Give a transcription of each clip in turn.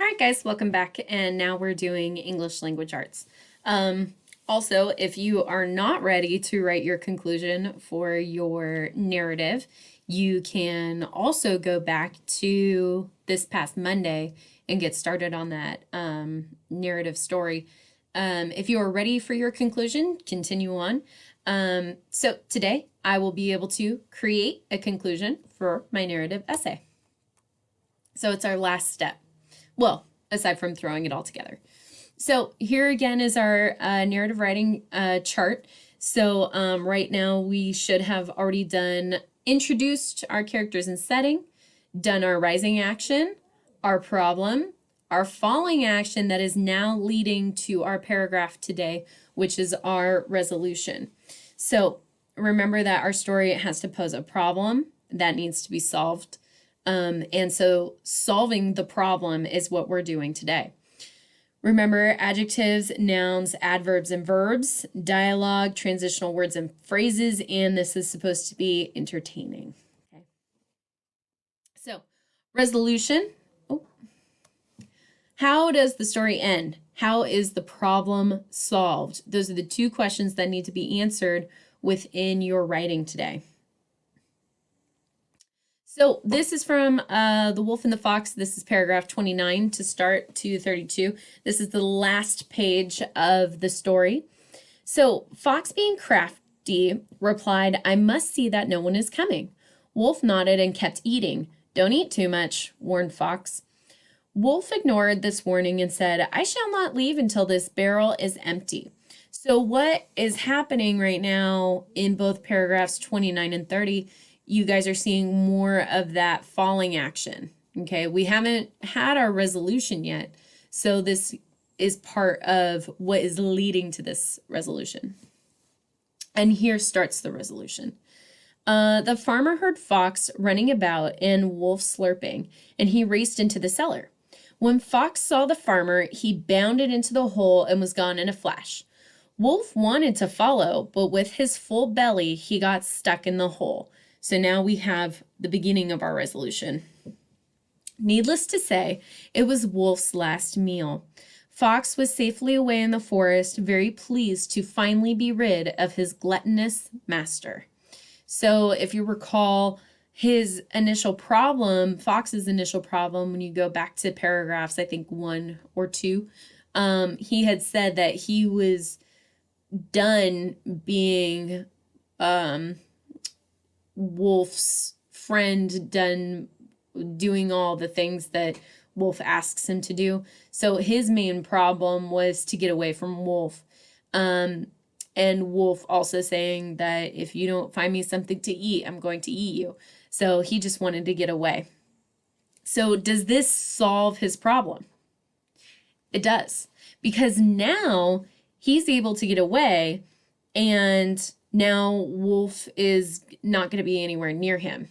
All right, guys, welcome back. And now we're doing English language arts. Also, if you are not ready to write your conclusion for your narrative, you can also go back to this past Monday and get started on that narrative story. If you are ready for your conclusion, continue on. So today I will be able to create a conclusion for my narrative essay. So it's our last step. Well, aside from throwing it all together. So here again is our narrative writing chart. So right now we should have already introduced our characters and setting, done our rising action, our problem, our falling action that is now leading to our paragraph today, which is our resolution. So remember that our story has to pose a problem that needs to be solved. And so solving the problem is what we're doing today. Remember adjectives, nouns, adverbs, and verbs, dialogue, transitional words and phrases, and this is supposed to be entertaining. Okay. So resolution. Oh. How does the story end? How is the problem solved? Those are the two questions that need to be answered within your writing today. So this is from The Wolf and the Fox. This is paragraph 29 to start to 32. This is the last page of the story. So Fox, being crafty, replied, "I must see that no one is coming." Wolf nodded and kept eating. "Don't eat too much," warned Fox. Wolf ignored this warning and said, "I shall not leave until this barrel is empty." So what is happening right now in both paragraphs 29 and 30, you guys are seeing more of that falling action. Okay, we haven't had our resolution yet. So this is part of what is leading to this resolution. And here starts the resolution. The farmer heard Fox running about and Wolf slurping, and he raced into the cellar. When Fox saw the farmer, he bounded into the hole and was gone in a flash. Wolf wanted to follow, but with his full belly, he got stuck in the hole. So now we have the beginning of our resolution. Needless to say, it was Wolf's last meal. Fox was safely away in the forest, very pleased to finally be rid of his gluttonous master. So if you recall his initial problem, Fox's initial problem, when you go back to paragraphs, I think 1 or 2, he had said that he was done being Wolf's friend, done doing all the things that Wolf asks him to do. So his main problem was to get away from Wolf. And Wolf also saying that if you don't find me something to eat, I'm going to eat you. So he just wanted to get away. So does this solve his problem? It does, because now he's able to get away, and now Wolf is not going to be anywhere near him.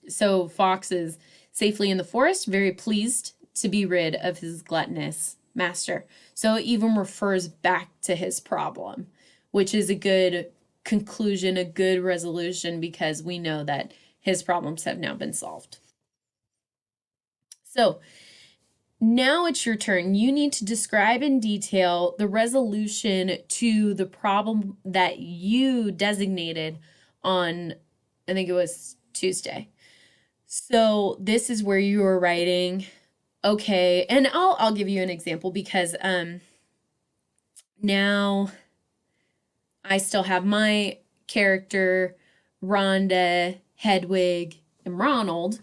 So Fox is safely in the forest, very pleased to be rid of his gluttonous master. So it even refers back to his problem, which is a good conclusion, a good resolution, because we know that his problems have now been solved. So now it's your turn. You need to describe in detail the resolution to the problem that you designated on, I think it was Tuesday. So this is where you are writing, okay, and I'll give you an example, because now I still have my character, Rhonda, Hedwig, and Ronald,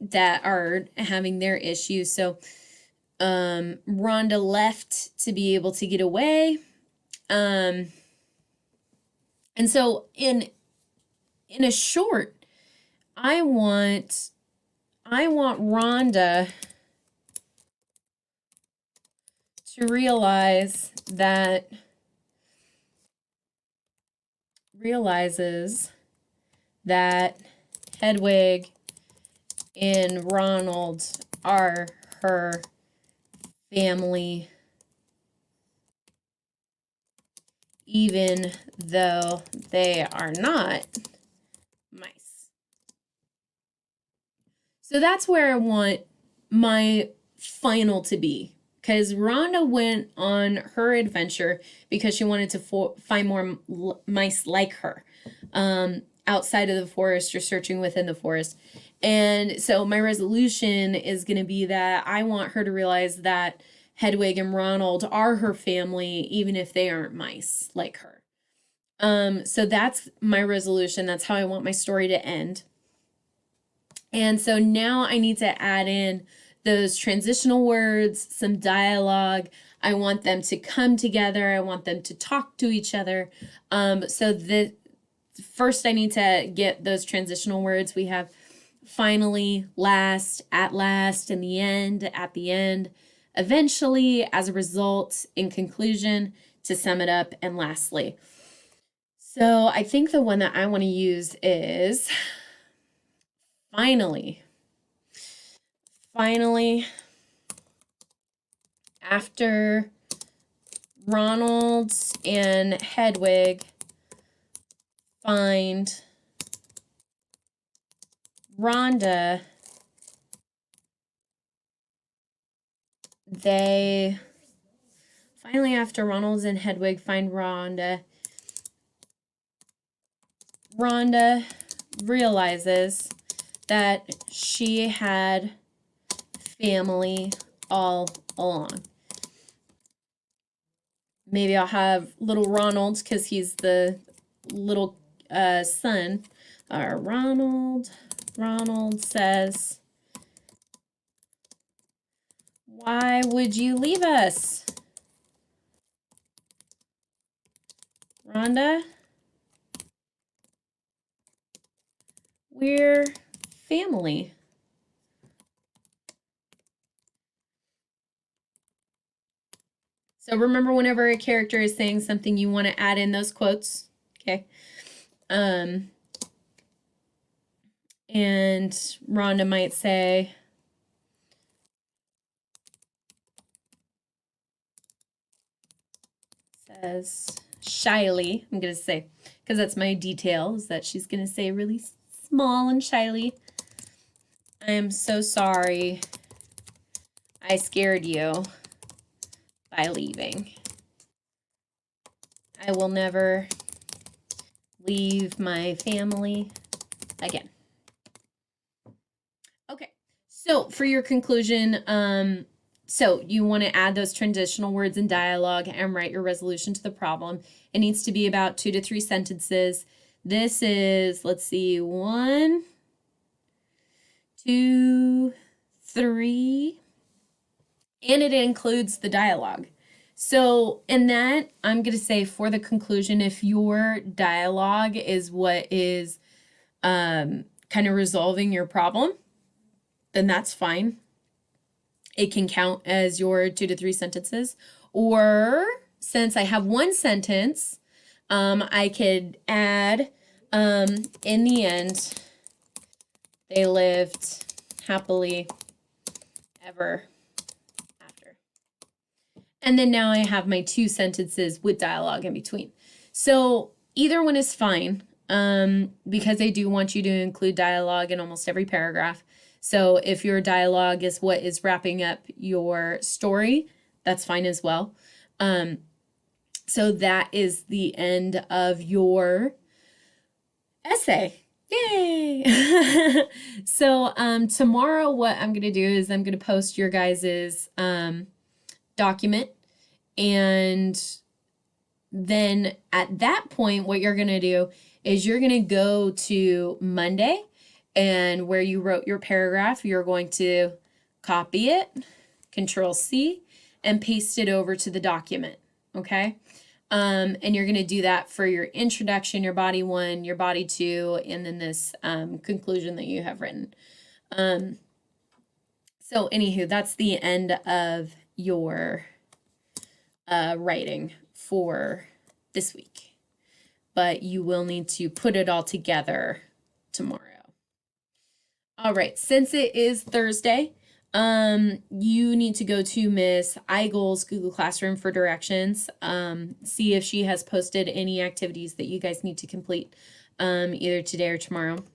that are having their issues. So Rhonda left to be able to get away. And so in a short, I want Rhonda to realizes that Hedwig and Ronald are her family, even though they are not mice. So that's where I want my final to be, because Rhonda went on her adventure because she wanted to find more mice like her, outside of the forest or searching within the forest. And so my resolution is going to be that I want her to realize that Hedwig and Ronald are her family, even if they aren't mice like her. So that's my resolution. That's how I want my story to end. And so now I need to add in those transitional words, some dialogue. I want them to come together. I want them to talk to each other. So the first I need to get those transitional words. We have finally, last, at last, in the end, at the end, eventually, as a result, in conclusion, to sum it up, and lastly. So I think the one that I want to use is finally. Finally, after Ronald and Hedwig find Rhonda, finally after Ronald and Hedwig find Rhonda realizes that she had family all along. Maybe I'll have little Ronald because he's the little son. Ronald says, "Why would you leave us, Rhonda? We're family." So remember, whenever a character is saying something, you want to add in those quotes, okay? And Rhonda might say, says shyly, I'm going to say, because that's my detail, is that she's going to say really small and shyly, "I am so sorry I scared you by leaving. I will never leave my family again." Okay, so for your conclusion, so you want to add those transitional words in dialogue and write your resolution to the problem. It needs to be about 2 to 3 sentences. This is, let's see, 1, 2, 3, and it includes the dialogue. So in that, I'm going to say for the conclusion, if your dialogue is what is kind of resolving your problem, then that's fine. It can count as your 2 to 3 sentences. Or since I have 1 sentence, I could add, in the end, they lived happily ever after. And then now I have my 2 sentences with dialogue in between. So either one is fine, because they do want you to include dialogue in almost every paragraph. So if your dialogue is what is wrapping up your story, that's fine as well. So that is the end of your essay. Yay! So tomorrow what I'm going to do is I'm going to post your guys's document, and then at that point what you're going to do is you're going to go to Monday, and where you wrote your paragraph, you're going to copy it, Control-C, and paste it over to the document, okay? And you're going to do that for your introduction, your body 1, your body 2, and then this conclusion that you have written. So anywho, that's the end of your writing for this week. But you will need to put it all together tomorrow. All right, since it is Thursday, you need to go to Miss Eigel's Google Classroom for directions. See if she has posted any activities that you guys need to complete, either today or tomorrow.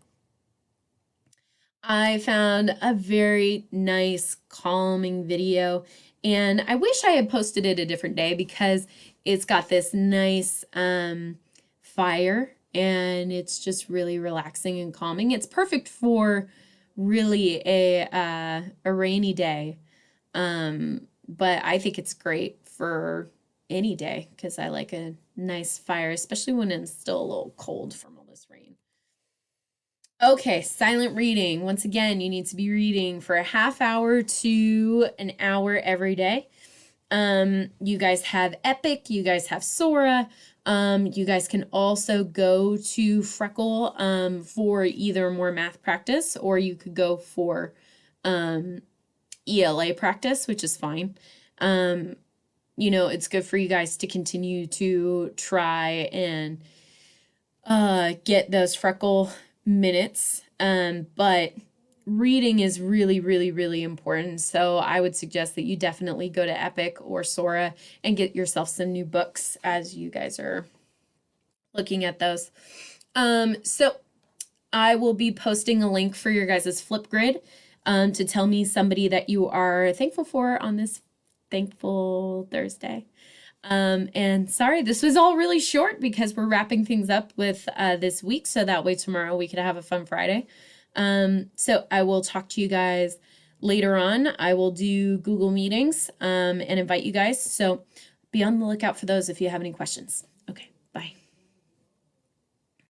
I found a very nice, calming video, and I wish I had posted it a different day because it's got this nice fire, and it's just really relaxing and calming. It's perfect for really a rainy day, but I think it's great for any day because I like a nice fire, especially when it's still a little cold from all this rain. Okay, silent reading. Once again, you need to be reading for a half hour to an hour every day. You guys have Epic, you guys have Sora. You guys can also go to Freckle for either more math practice, or you could go for ELA practice, which is fine. It's good for you guys to continue to try and get those Freckle minutes. But reading is really, really, really important. So I would suggest that you definitely go to Epic or Sora and get yourself some new books as you guys are looking at those. So I will be posting a link for your guys' Flipgrid to tell me somebody that you are thankful for on this thankful Thursday. And sorry, this was all really short because we're wrapping things up with this week, so that way tomorrow we could have a fun Friday. So I will talk to you guys later on. I will do Google Meetings and invite you guys. So be on the lookout for those if you have any questions. Okay, bye.